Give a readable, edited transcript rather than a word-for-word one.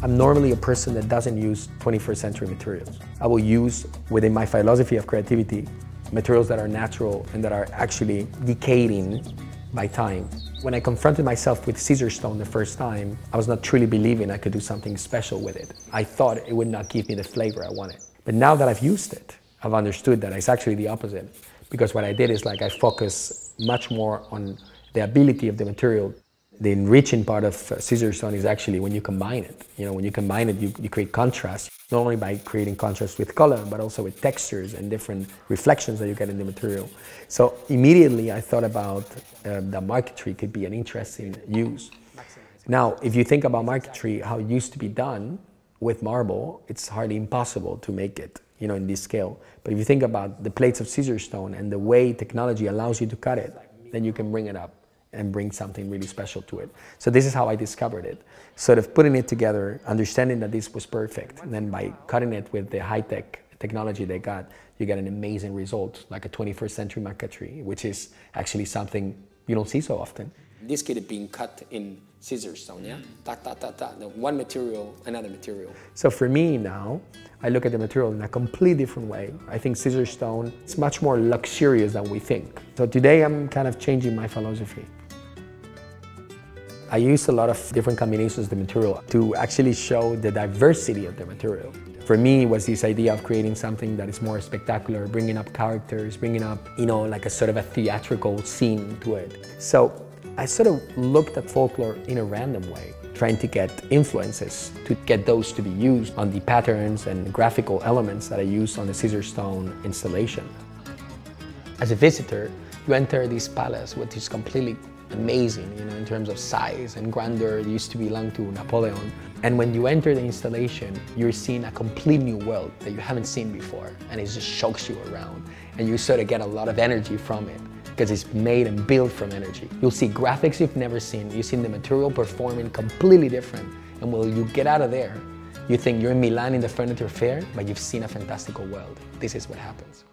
I'm normally a person that doesn't use 21st century materials. I will use, within my philosophy of creativity, materials that are natural and that are actually decaying by time. When I confronted myself with Caesarstone the first time, I was not truly believing I could do something special with it. I thought it would not give me the flavor I wanted. But now that I've used it, I've understood that it's actually the opposite. Because what I did is I focus much more on the ability of the material. The enriching part of Caesarstone is actually when you combine it. When you combine it, you create contrast. Not only by creating contrast with color, but also with textures and different reflections that you get in the material. So immediately I thought about the marquetry could be an interesting use. Now, if you think about marquetry, how it used to be done with marble, it's hardly impossible to make it, in this scale. But if you think about the plates of Caesarstone and the way technology allows you to cut it, then you can bring it up and bring something really special to it. So this is how I discovered it. Sort of putting it together, understanding that this was perfect, and then by cutting it with the high-tech technology they got, you get an amazing result, like a 21st century marquetry, which is actually something you don't see so often. This could have been cut in Caesarstone, yeah? One material, another material. So for me now, I look at the material in a completely different way. I think Caesarstone is much more luxurious than we think. So today I'm kind of changing my philosophy. I use a lot of different combinations of the material to actually show the diversity of the material. For me, it was this idea of creating something that is more spectacular, bringing up characters, bringing up, like a sort of a theatrical scene to it. So I sort of looked at folklore in a random way, trying to get influences to get those to be used on the patterns and graphical elements that I used on the Caesarstone installation. As a visitor, you enter this palace, which is completely amazing, in terms of size and grandeur. It used to belong to Napoleon. And when you enter the installation, you're seeing a complete new world that you haven't seen before, and it just shocks you around. And you sort of get a lot of energy from it, because it's made and built from energy. You'll see graphics you've never seen. You've seen the material performing completely different. And when you get out of there, you think you're in Milan in the furniture fair, but you've seen a fantastical world. This is what happens.